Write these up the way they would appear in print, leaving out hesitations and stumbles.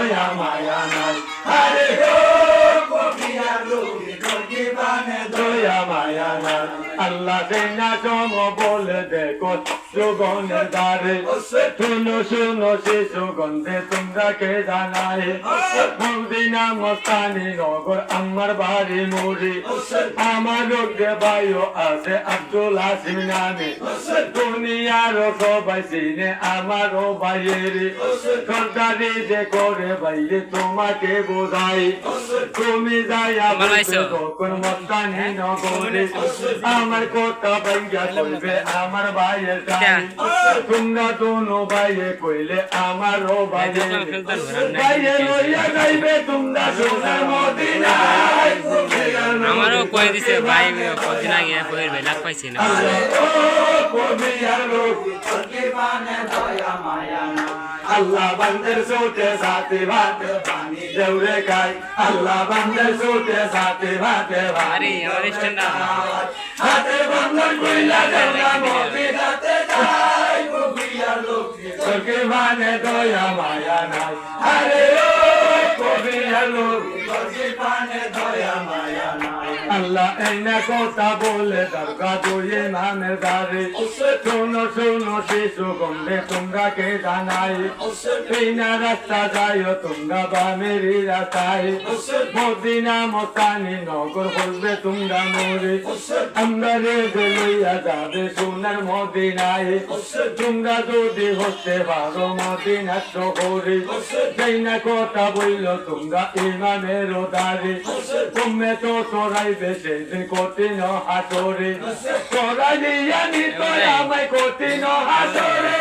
দয়া মায়া নাই আরে ও কবিয়ার লোক তোর কি বানে দয়া মায়া নাই আল্লাহ দেনা জম বলে দেখো সুগন্ধের দ্বারে শুনো শুনো সে সুগন্ধে তোমরা কে জানাই মদিনা মস্তানি নগর আমার বাড়ি মুড়ি আমার রোগে বায়ু আছে আব্দুল হাসিম নামে দুনিয়ার সবাই চিনে আমারও ভাইয়ের সরকারি দেখো রে ভাইয়ে তোমাকে বোঝাই তুমি যাই আমার মস্তানি নগরে আমার কথা ভাইয়া কইবে আমার ভাইয়ের তোমরা দোনো ভাইয়ে কইলে আমারও ভাইয়ের ভাইয়ে লইয়া যাইবে তোমরা সোনার মদিনায় আমারও কই দিছে ভাই কদিন আগে কইর ভাই লাগ পাইছি না আল্লাহ বান্দার সোতে সাথে ভাত পানি দেউরে খাই আল্লাহ বান্দার সোতে সাথে ভাত আরে আমার স্ট্যান্ড হাতে বন্ধন কইলা দেউরা মদিনাতে যাই কবিয়ার লোক তোকে মানে দয়া মায়া নাই আরে ও কবিয়ার লোক তোকে মানে দয়া মায়া নাই আল্লাহ এই না কথা বলে দরগা দুয়ে নামের দ্বারে শোনো শোনো সে সুগন্ধে তোমরা কে জানাই এই না রাস্তা যায় তোমরা বামেরি রাস্তায় মদিনা মস্তানি নগর বলবে তোমরা মোরে আমরা রে লইয়া যাবে সোনার মদিনায় তোমরা যদি হতে পারো মদিনা শহরে সেই না কথা বলল তোমরা ইমামের দ্বারে তুমি তো চড়াইবে সেই কঠিন হাতরে চড়াইয়া নিত আমায় কঠিন হাতরে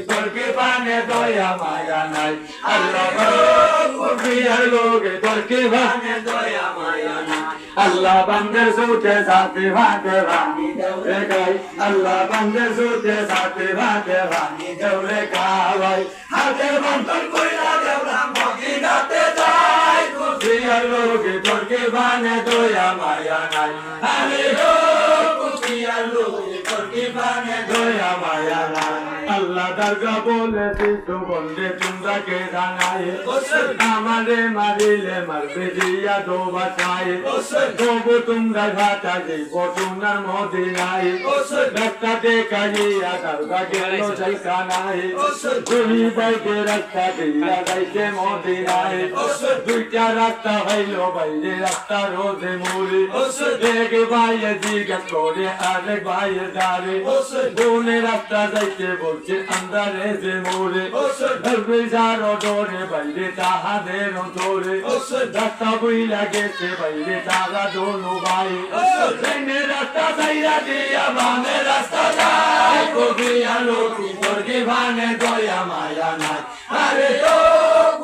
তোরকে বানে দয়া মায়া নাই আল্লাহ কবিয়ার লোকে তোরকে বানে দয়া মায়া নাই আল্লাহ বান্দার সুতে সাথে ভাতে ভানি দেউরে গাই আল্লাহ বান্দার সুতে সাথে ভাতে ভানি দেউরে গাই হাতে বন্ধন কইরা দেউরা মদিনাতে যাই কবিয়ার লোকে তোরকে বানে দয়া মায়া নাই আরে ও কবিয়ার লোকে তোরকে বানে দয়া মায়া নাই আল্লাহ দরগা বলেছে সুগন্ধে তোমরা কে জানাই আমারে মারিলে মারবে দিয়া দো বাঁচাই তবু তোমরা ঘাটা যাইব সোনার মদিনায় রাস্তা দেখাইয়া দরগা গেল যাইকা নাই দুই বাইকে রাস্তা দিয়া যাইছে মদিনায় দুইটা রাস্তা হইল বাইরে রাস্তা রোদে মুড়ি এক ভাইয়ে জিজ্ঞাস করে আরেক ভাইয়ের দ্বারে কোনে রাস্তা যাইতে বলছে আন্দারে যে মোরে যারো ডোরে বাইরে তাহাদের ধরে রাস্তা বই লাগেছে বাইরে তারা দোনো ভাই রাস্তা যাইয়া দিয়া বামে রাস্তা যায় কবিয়া লোক তোরকে ভানে দয়া মায়া নাই আরে ও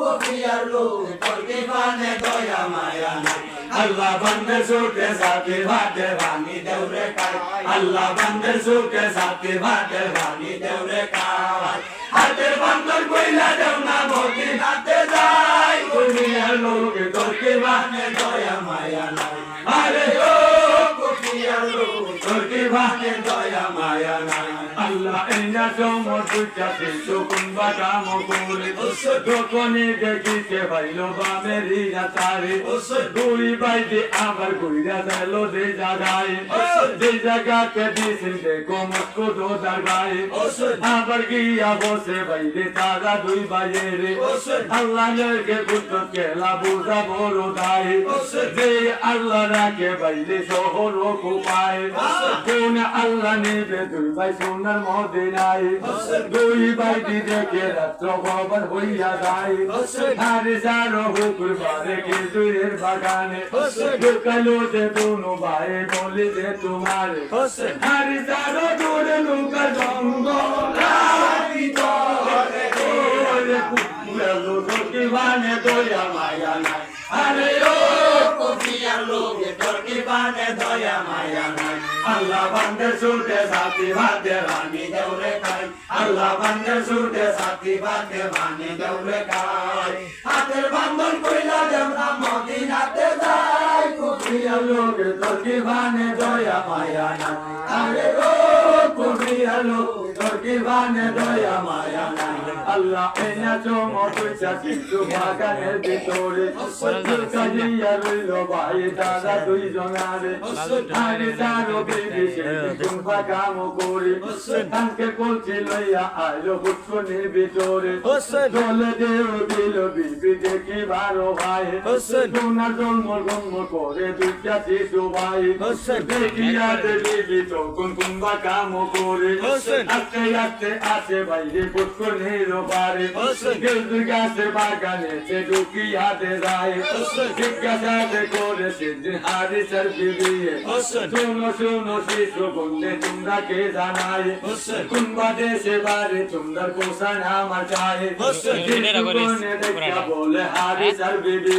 কবিয়া লোক তোরকে ভানে দয়া মায়া নাই আল্লাহ বান্দার সুখে সাথে ভাতে ভানি দেউরে খাই আল্লাহ বান্দার সুখে সাথে ভাতে ভানি দেউরে খাই হাতের বন্ধন কইলা দেও না মদিনাতে যাই কবিয়ার লোক তোরকে ভানে দয়া মায়া নাই আরে ও কবিয়ার লোক তোরকে ভানে দয়া মায়া নাই আল্লাহ এনা সমর্পিতাতে সুকুন বাদাম করে যখনই দেখিতে ভাইল বামেরি রাতারে দুই বাইতে আবার ঘুরিয়া গেল যে জায়গাতে দিয়েছেন দেখো মস্কো দোদার গায়ে আবার গিয়া বসে বাইরে তারা দুই বাইরে আল্লাহ লেগে বুঝতো কেলা বুঝা বড় দায় যে আল্লাহ রাখে বাইরে শহর কোপায় কোন আল্লাহ নেবে দুই ভাই সোনার মদিনায় দুই বাইটি দেখে রাত্র খবর হইয়া যায় আর যারো হুকুর বারে কে দুইয়ের বাগানে ঢুকালো যে দুনো ভাই বলি যে তোমার আর যারো দূরে লুকা জঙ্গল বানে দয়া মায়া নাই আরে ও কবিয়ার লোকে তোর কি বানে দয়া মায়া নাই আল্লাহ বান্দার সুরতে সাথী ভাতে ভানি দেউরে খাই আল্লাহ বান্দার সুরতে সাথী ভাতে ভানি দেউরে খাই হাতের বন্ধন কইলা দেউরা মদিনাতে যাই কবিয়ার লোকে তোর কি বানে দয়া মায়া নাই আরে ও কবিয়ার লোকে তোর কি বানে দয়া মায়া নাই আল্লাহ এনা চমৎকার কিছু বাগানের ভিতরে কাজিয়া রইল ভাই দাদা দুইজনারে আরে তারও বিদেশে কুম্ভা কাম করে তাকে বলছে লইয়া আইলো হুসনের ভিতরে চলে দেও দিল বিবি দেখি বারো ভাই সোনার জন্ম জন্ম করে দুইটা শিশু ভাই দেখিয়া দেবী তখন কুম্ভা কাম করে আস্তে আস্তে আসে বাইরে পুষ্করের বারে গেলদুর গাছের বাগানে সে ঢুকিয়া দে যায় জিজ্ঞাসা করে সেদিন হারিসের বিবি শোনো শোনো শিশু বন্ধে তোমরা কে জানাই কুম্ভা দেশে বারে তোমরা কোষান আমার চায় দেখা বলে হারিসের বিবি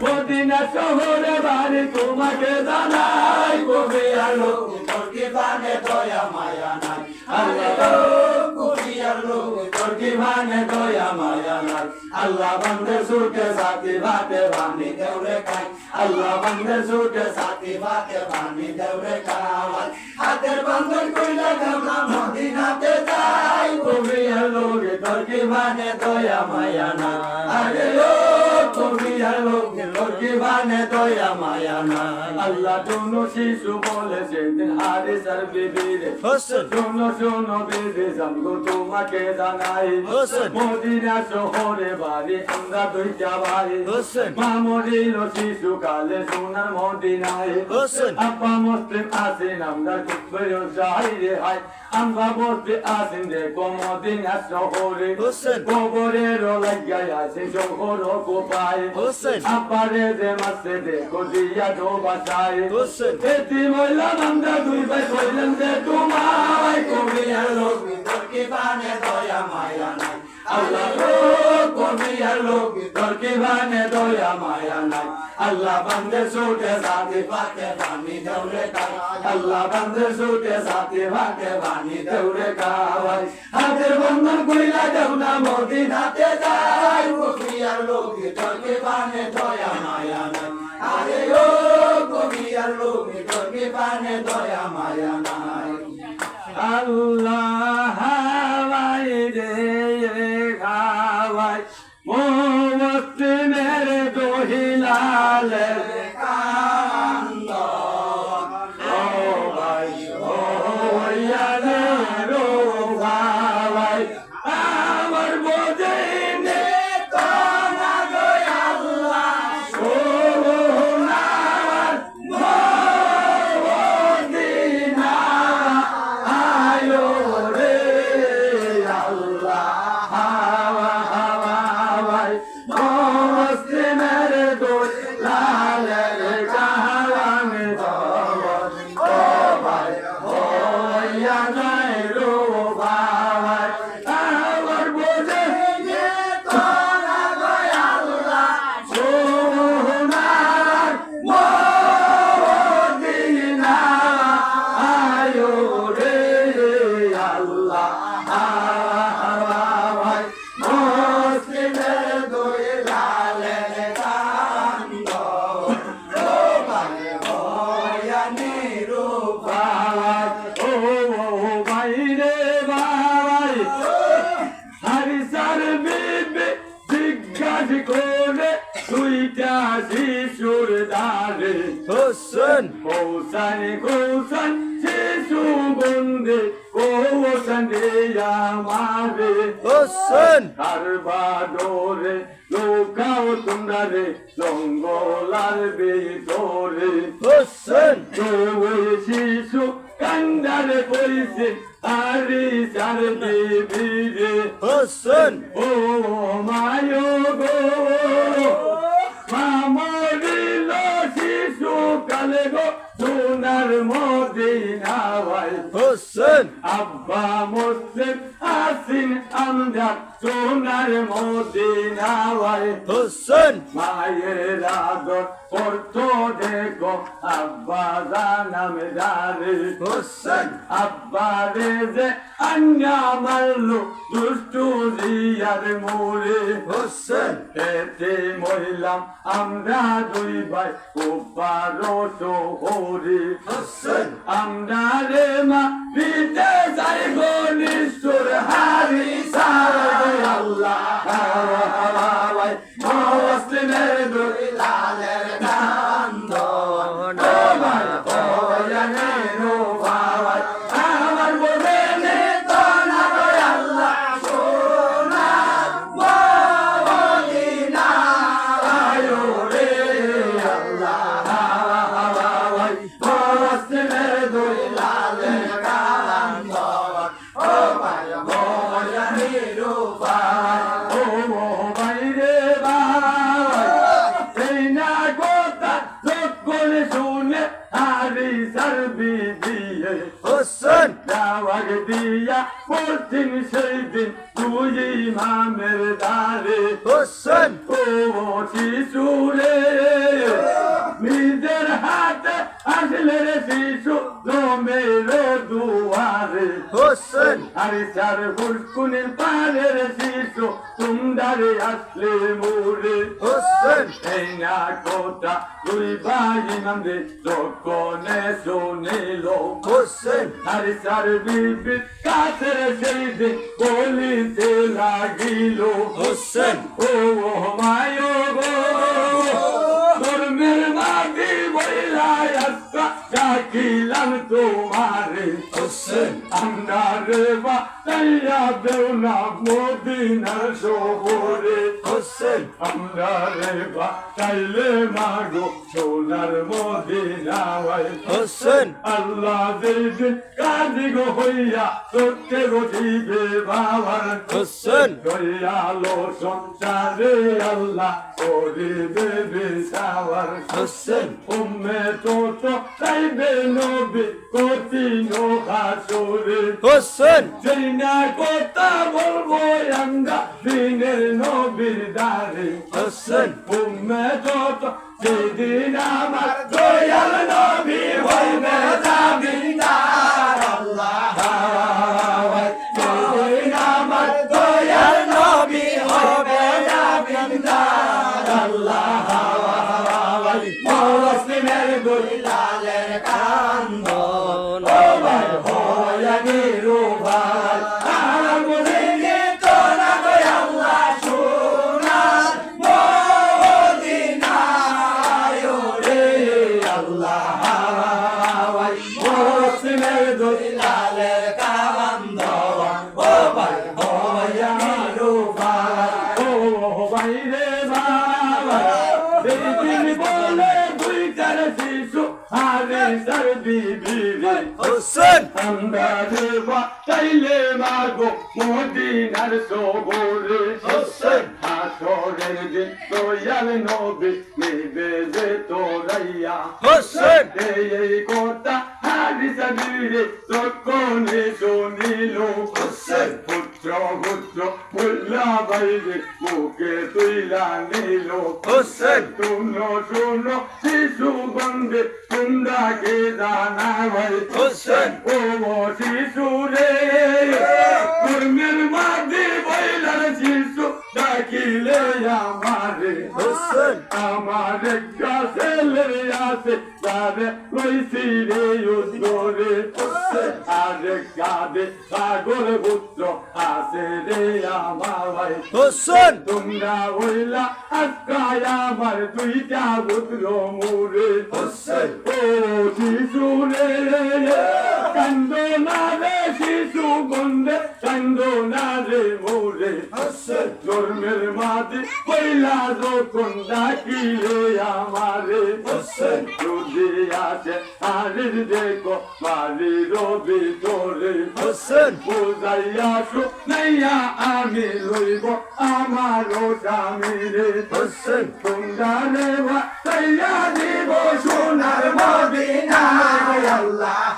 মদিনা শহরে বারে তোমাকে জানাই কবি আলো তোরকে বানে দয়া মায়া নাই আল্লাহ বন্দে সুখে সাথী বাতে বানি দেউরে খাই আল্লাহ বন্দে সুখে সাথী বাতে বানি দেউরে খাই হাতের বন্ধন কইলা দেউরা মদিনাতে যাই কবি লোকে তোর কি মানে দয়া মায়া না আরে ও কবি লোকে তোর কি মানে দয়া মায়া না আল্লাহ দুনো শিশু বলে সেদিন হারিসের বিবি রে শোনো শোনো বিবি জানগো তোমাকে জানাই মদিনা শহরে বাড়ি আমরা দুইটা ভাই মামরিল শিশু কালে সোনার মদিনায় আপা মুসলিম আছেন আমরা কুফর যাই রে হাই আমরা বলতে আসেন দেখো মদিনা শহরে কবরের লাগাই আছে শহর কোপায় আপারে যে মাসে দেখো দিয়া দো বাসায় এতি মহিলা আমরা দুই ভাই কইলেন যে তোমায় কবি আলো তোরকে বানে দয়া মায়া নাই আল্লাহ কবি আলো তোরকে বানে দয়া মায়া নাই আল্লাহ বন্দে সুটে সাথে পাকে বানি দেউরে কাই আল্লাহ বন্দে সুটে সাথে পাকে বানি দেউরে কাই হাতের বন্ধন কইলা দেও না মদিনাতে যাই কবি আলো তোরকে বানে দয়া মায়া নাই আরে ও কবি আলো তোরকে বানে দয়া মায়া নাই আল্লাহ হাওয়াই রে খাওয়াই মোমস্তি মেরে দোহিলালে কান্দ ও ভাই ও ইয়ালে রো ভাই আমার বোঝে নে তো না গো আল্লাহ সোনার মদিনা আয়ো রে আল্লাহ হাওয়া হাওয়া ভাই মস্তি মেরে দোল লালের কাহাওয়ানে দবর ও ভাই ও ইয়া যায় রো ভাই আমার বোঝে যে তোরা গো আল্লাহ সোনার মদিনা আয়ো রে আল্লাহ হাওয়া হাওয়া ভাই মুসলিমের দুই লালের কান্দ ও ভাই ও ইয়ানি রূপাই ও ভাই রে ভাই হারিসার বিবি জিজ্ঞাসা করে দুইটা শিশুর দারে হোসেন হোসেন হোসেন শিশু বন্দে হোসেন রে আমারে হোসেন কারবাডোরে লোকাও তোমরা রে জঙ্গলার ভিতরে হোসেন ওই শিশু কান্দারে পড়িছে হারিসার বিবি রে হোসেন ও মায়ো গো মামরিল শিশু কালে গো সোনার মদিনা ভাই হোসেন আব্বা মুসলিম আসিন আমরা সোনার মদিনা ভাই হোসেন মায়ের আদর করতো দেখো আব্বা জানাম দারে হোসেন আব্বা রে যে আন্না মারলো দুষ্টু জিয়ার মোরে হোসেন এতে মহিলাম আমরা দুই ভাই উপারো শহরে হোসেন আমরা রে মা দিতে যাই গো নিষ্ঠুর হারি সারা আল্লাহ মুসলিমের দুই লালের কান্দ আমার বয়ানে রূপায় আমার বয়ানে তো না গো আল্লাহ সোনা মদিনা আয়ো রে আল্লাহ মুসলিমের দুই লালের কান্দ ও ভাই বয়ানে রূপায় ও বাইরে এই না কথা চোখ করে শুনে হারি সারবি দিয়ে হোসেন দাওয়াগ দিয়া পড়ছেন সেই দিন তুই ইমামের দ্বারে হোসেন ও শিশুরে নিজের হাতে আসলে রে শিশু জমের দুয়ারে হোসেন আরে চার হুলকুনির পারের শিশু তুমদারে আসলে মোরে হোসেন এই না কথা দুই ভাই ইমামরে যখনে শুনিল হোসেন আরে চার বিবির কাছের সেই দিন বলিতে লাগিল হোসেন ও মায় গো ধর্মের মাটি বইলাই আস্তা ডাকিলাম তোমারে হোসেন আমরা রে বা তাইয়া দেও না মদিনার শহরে হোসেন আমরা রে বা তাইলে মাগো সোনার মদিনায় হোসেন আল্লাহ দিন কাজী গো হইয়া সত্যে গো দিবে বাবার হোসেন দয়ালো সংসারে আল্লাহ করিবে বিসাওয়ার হোসেন উম্মে তো চাইবে নবী কঠিন হাসরে হোসেন সেই না কথা বলবো আমরা দিনের নবীর দ্বারে হোসেন উম্মে তো সেদিন আমার দয়াল নবী হইবে জামিনদার আল্লাহ সেদিন আমার দয়াল নবী হইবে জামিনদার আল্লাহ মুসলিমের দুই লালের কান্দ ও ভাই হয়ানি রূপায় আমার বলিনি তো না গো আল্লাহ সোনার মদিনায় রে আল্লাহ মুসলিমের দুই লালের কান্দ ও ভাই হয়ানি রূপায় ও ভাই রে বাবা দিন বলে দুই চার শিশু আরে সার বিবি রে হোসেন আমরা দেবা চাইলে মাগো মদিনার শহরে হোসেন হাসরের দিন দয়াল নবী নিবে যে তোরাইয়া হোসেন এই কথা হাদিসা দিলে তখনই শুনিল হোসেন পুত্র পুত্র বললা বাইরে মুখে তুইলা নিল হোসেন শুনো শুনো শিশু বন্ধে তোমরা কে জানা ভাই হোসেন ও শিশু রে কর্মের মাঝে বইলার শিশু ডাকিলে আমারে হোসেন আমার একটা ছেলে আছে তারে লইছি রে উত্তরে আরে কাঁদে সাগর পুত্র আছে রে আমার ভাই হোসেন তোমরা হইলা আজকায় আমার দুইটা পুত্র মোরে হোসেন ও শিশু রে কান্দ না রে শিশু বন্ধে কান্দ না রে মোরে হোসেন ধর্মের মাঝে পয়লা যখন ডাকিলে আমারে হোসেন যদি আছে আরে দেখো বাড়ির ভিতরে হোসেন বুঝাইয়া নাইয়া আমি লইব আমারও স্বামীরে হোসেন তোমরা রে তাইয়া দিব সোনার মদিনায় আল্লাহ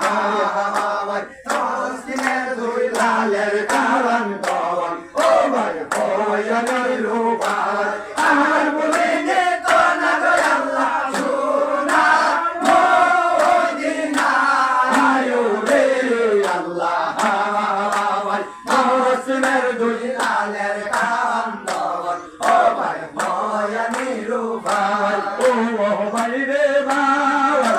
মুসলিমের দুই লালের কারণ কন ও ভাই হয়ানি রূপায় আর বলিনি তো না গো আল্লাহ সোনার মদিনায় রে আল্লাহ মুসলিমের দুই লালের কারণ কন ও ভাই হয়ানি রূপায় ও ভাই রে বাবা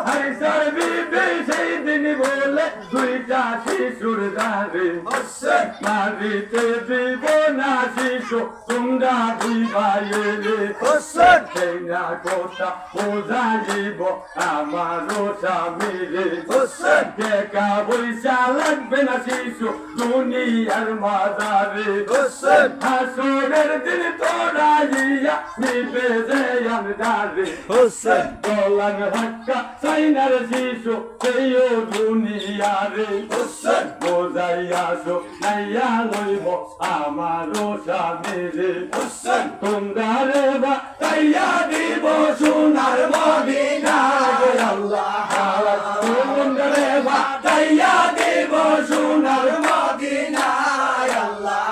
হরি সর বিবি সেই দিন বলে দুইটা শিশুর দাঁড়ে হোসেন মারিতে দিব শিশু তোমরা দুই ভাইয়েরে হোসেন সেই না কথা বোঝাইব আমারও স্বামীরে হোসেন দেখা পয়সা লাগবে না শিশু দুনিয়ার মাদারে হোসেন হাসুরের দিন তোরা ইয়া নিবে যে আন্দারে হোসেন দোলান হাক্কা সাইনার শিশু সেইও দুনিয়ারে হোসেন বোঝাইয়াছো নাইয়া লইব আমারও স্বামীরে হোসেন তোমরা রে বা তাইয়া দিব সোনার মদিনা গো আল্লাহ তোমরা রে বা তাইয়া দিব সোনার মদিনা আল্লাহ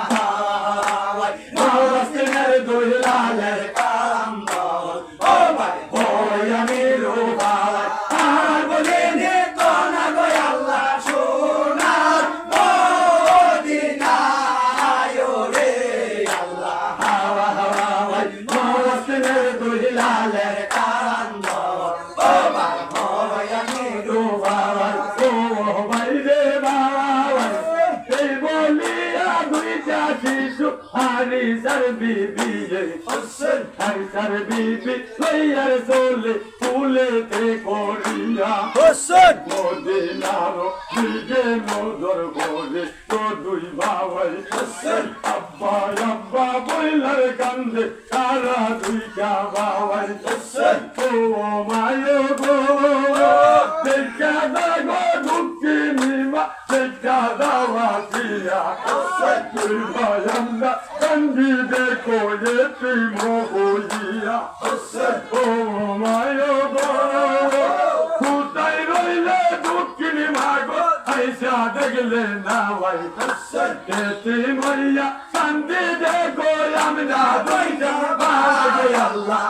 মস্তিনের দুলালের কালাম ও ভাই ওই আমি রূপাল আর বলে নে তো না গো আল্লাহ সোনার মদিনা রে আল্লাহ হাওয়া হাওয়া মস্তিনের দুলালের কালাম ও ভাই হয় আমি রূপাল ও বাইরে বাবা এই বলিয়া দুইটা শিশু হারি সার বিবি হোসেন হারি সার বিবি লইয়ার চলে ফুলেতে করিয়া হোসেন মদিনারো দিকে নজর করে তো দুই বাবাই হোসেন আব্বা আব্বা বইলার কান্দে সারা দুইটা বাবাই হোসেন ও মায়ো গো দেখা দাগো দুঃখী নিমা দেখা দাওয়া দিয়া দুই ভাই আমরা কান্দি দেখো এটি মহিয়া হোসেন ও মায়ো গো কোথায় রইলে দুঃখিনী মাগো আইসা দেখলে না ভাই হোসেন এটি মাইয়া কান্দি দেখো আমরা দুইটা ভাই আল্লাহ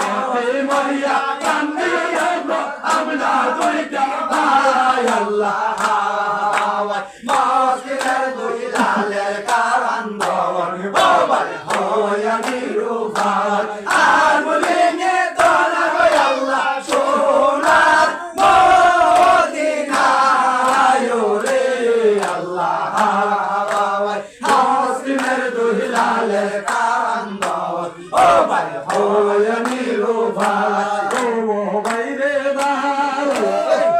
এটি মাইয়া কান্দি দেখো আমরা দুইটা ভাই আল্লাহ মাস্কের দুলালের কালাম ও ভাই হয় আমি রূপাল আর বলে নে তো না গো আল্লাহ সোনার মদিনা রে আল্লাহ মাস্কের দুলালের কালাম ও ভাই হয় আমি রূপাল ও বাইরে বাবা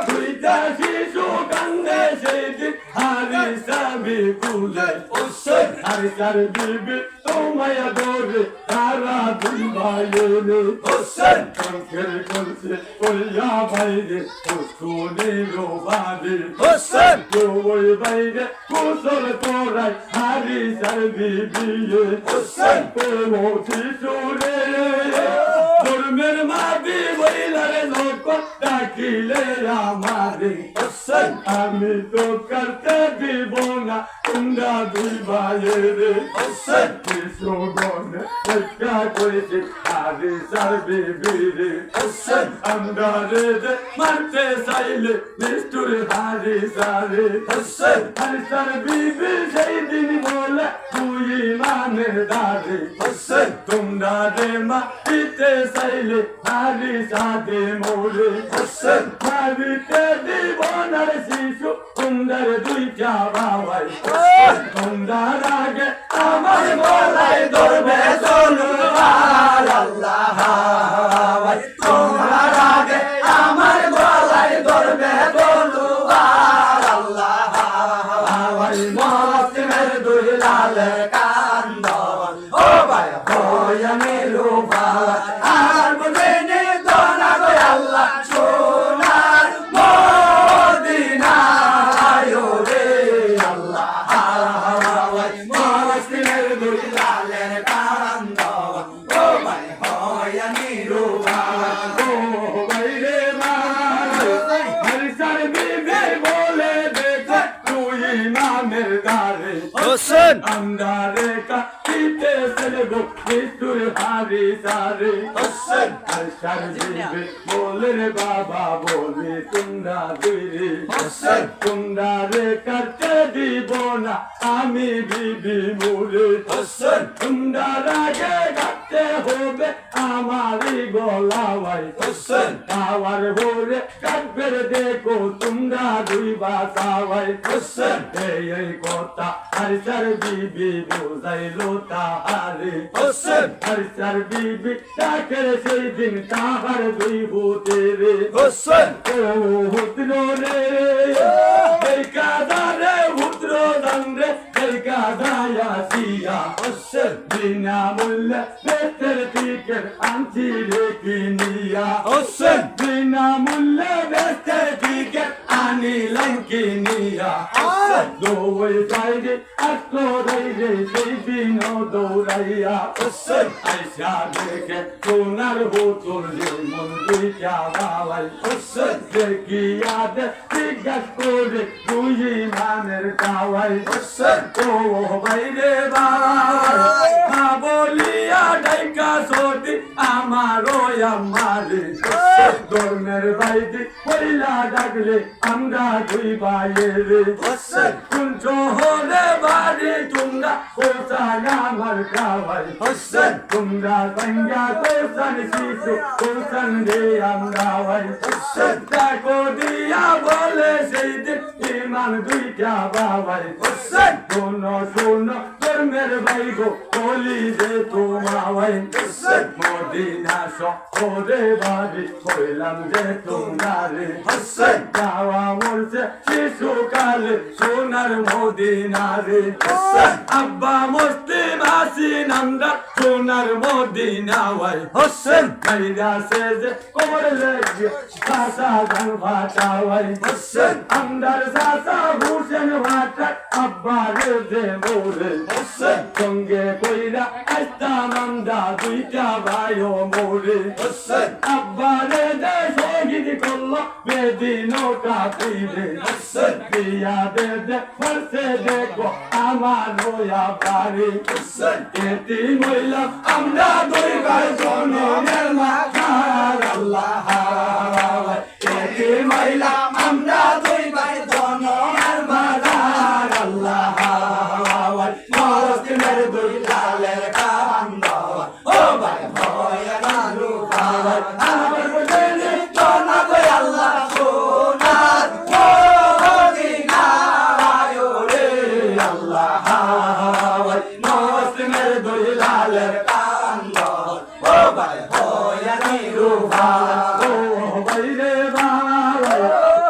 দুইটা শিশু কান্দে সেদিন হারি সাবি কুলে হোসেন হারি সার বিবি তোমায় ধরে তারা দুই ভাইয়েরে হোসেন চোখের কলসে ওইয়া বাইরে কুসুনের বাড়ি হোসেন ওই বাইরে কুসল তোরাই হারি সার বিবি হোসেন ও শিশুরে ধর্মের মাদি বইলারে লোক ডাকিলে আমারে হোসেন আমি তো করতে দিব না তোমরা দুই ভাইয়েরে হোসেন শিশু গনে দেখা করেছে হারি সার বিবিরে হোসেন আমরা রে মারতে চাইলে নিষ্ঠুর হারি সারে হোসেন হারি সার বিবি সেই দিন বলে তুই মানের দারে হোসেন তোমরা রে মা দিতে চাইলে হারি সাদে মোরে হোসেন হারিতে দিব না রে শিশু তোমরা দুইটা বাবাই তোমরা আগে আমার গলায় ধরবে তলোয়ার আল্লাহ তোমার আগে আমার গলায় ধরবে তলোয়ার আল্লাহ মাস্কের দুলালের কান্দন ও ভাই হয় আমি রূপাল আর বলে নে তো না গো আল্লাহ সোনার মদিনা রে আল্লাহ মাস্কের দুলালের কান্দন ও ভাই হয় আমি রূপাল ও বাইরে হারি সার বিবি বলে দেখে তুই মানের দারে হোসেন আমরা রে কাটিতে চলবো মৃত্যুর হারি সারে হোসেন হারি সার বিবি বলে রে বাবা বলে তোমরা দুই রে হোসেন তোমরা রে কাটতে দিব না আমি বিবি মুরে হোসেন তোমরা আগে কাটতে হবে আমারই গলা ভাই হোসেন আমার ভোরে কাটবে দেখো তোমরা দুই বাসাওয়াই হোসেন এই কথা হরিচার বিবি বুঝাইলো তাহারে হোসেন হরিচার বিবি তাকে সেই দিন তাহার দুই ভূতেরে হোসেন ও পুত্র রে এই কাদারে পুত্র দণ্ডে এই কাদায়া সিয়া হোসেন বিনা মূল্যে বেতের টিকেট আনছি রে কিনিয়া হোসেন বিনা মূল্যে বেতের টিকেট আনিলাম কিনিয়া দৌড় বাইরে আসলো রে সেই দিন দৌড়াইয়া হোসেন আইসা দেখে সোনার বোতল মন দুইটা বাবাই হোসেন দেখিয়া দে জিজ্ঞাস করে তুই মানের দাওয়াই হোসেন ও বাইরে ভাই বলিয়া ডাইকা সতি আমারও আমারে ধর্মের বাইরে পয়লা ডাকলে আমরা দুই বাইরে হোসেন কোন শহরে বাড়ি তোমরা কোথায় আমার খাওয়াই হোসেন তোমরা সঙ্গা কোথান শিশু কোথান রে আমরা ভাই হোসেন দেখো দিয়া বলে সেই দিন ইমান দুইটা বাবাই হোসেন শোনো শোনো ধর্মের ভাই গো বলি যে তোমায় হোসেন মদিনা শহরে বাড়ি হইলাম যে তোমরা রে হোসেন যাওয়া মরছে শিশুকালে সোনার মদিনা রে হোসেন আব্বা মুসলিম আসিন আমরা সোনার মদিনা ভাই হোসেন ভাইরা সেজে কোমর লেগে সাসা গান ভাটাওয়াই হোসেন আমদার সাসা ভূষণ ভাটা আব্বা রে দে মোরে হোসেন সঙ্গে কইরা আইতাম আমরা দুইটা ভাইও মোরে হোসেন আব্বা রে দে শহীদ করলো বেদিনটা পিলে হোসেন দিয়া দে দে ফরসে দেখো আমার নয়া বাড়ি হোসেন এটি মহিলা আমরা দুই ভাই জনের মাথার আল্লাহ এটি মহিলা আমরা দুই ভাই জনমের মাথার আল্লাহ মরস্তিনের দুই লালের কান্দ ও ভাই ভয় নালু ভাই আমার বলে জনক আল্লাহ সোনার মদিনা রে আল্লাহ মরস্তিনের দুই লালের কান্দ ও ভাই ভয় নিরু ভাই ও বাইরে বাবা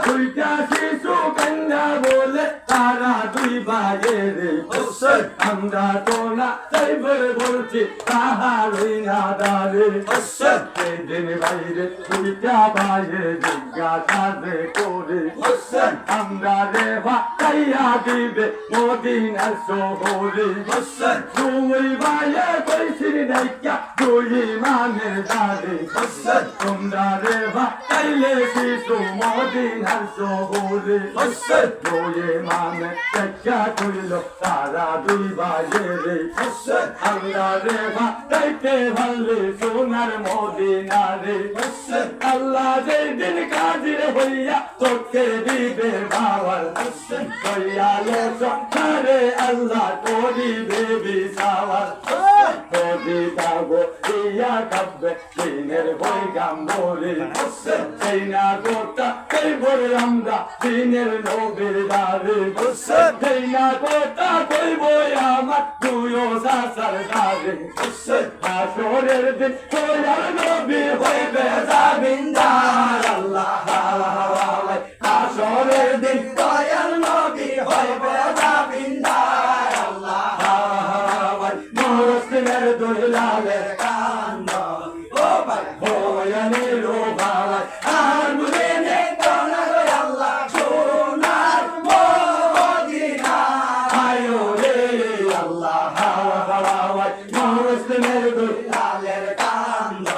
দুইটা শিশু কন্যা বলে তারা দুই বাইরে হোসেন আমরা তো না তাইবার বলছি তাহারই না দাঁড়ে হোসেন সেদিন বাইরে দুইটা বাইরে জিজ্ঞাসা যে করে হোসেন আমরা রে ভাইয়া দিবে মদিনার শহরে হোসেন দুই ভাইয়ে কইছিস নাইকা দুই মানের দাঁড়ে হোসেন তোমরা রে ভাইলে শিশু মদিনার শহরে হোসেন দুই মানে দেখা কইল তারা দুই ভাইয়ে রে হোসেন আমরা রে ভাইতে ভালে সোনার মদিনা রে হোসেন আল্লাহ যেদিন কাজির হইয়া তোকে দিবে বাবার হোসেন হইয়ালে সকালে আল্লাহ করিবে বিসাওয়ার কবি গাবো ইয়া কাব্বে দিনের বই গাম্বরে সেই না কথা সেই বলে আমরা দিনের নবীর দারে সেই না কথা কইব আমার তুইও সাসার দারে হাসরের দিন তোয়ার নবী হইবে জামিনদার আল্লাহ হাসরের দিন দয়াল নবী হইবে জামিনদার আল্লাহ মরস্তিনের দুই লালের কান্দ ও ভাই ভয়ানের ভাই আর মুদিনে জনক আল্লাহ সোনার মদিনা আয়ো রে আল্লাহ মরস্তিনের দুই লালের কান্দ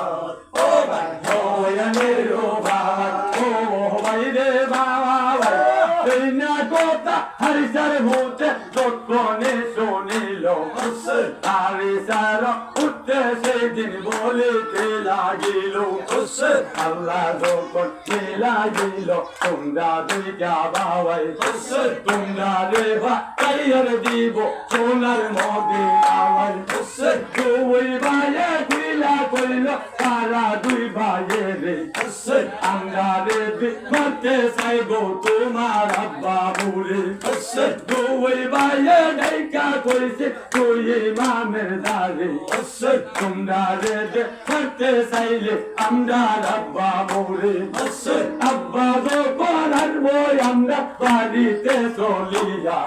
ও ভাই ভয়ানের ভাই ও বাইরে বাবা এই না কথা হরিচার ভূতে যখনে শুনিল হরিচার উঠতে সেদিন বলিতে লাগিল আল্লাহ যখন লাগিল তোমরা দুইটা বাবাই তোমরা রে ভাইয়ের দিব সোনার মদিনাওয়াই দুই ভাইয়ে কইলা কইল তারা দুই ভাইয়ে রে আমরা রে করতে চাই ভাই গো তোমার আব্বা মুরে দুই ভাইয়ে ডাইকা কইছে তুই ইমামের দারে তোমরা রে করতে চাইলে আমরা আব্বা মুরে আব্বা গো করার বই আমরা বাড়িতে চলিয়া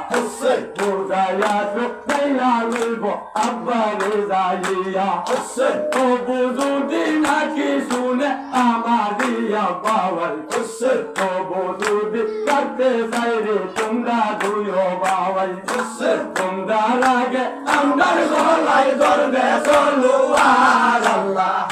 বোঝাইয়া তো তাইলা লইব আব্বা রে যাইয়া ও বুঝুদি নাকি শুনে আমারি আব্বা ভাই ও বুঝুদি করতে চাইলে তোমরা দুইও বাবাই তোমরা লাগে আমার গলায় ধরবে চলুয়ার আল্লাহ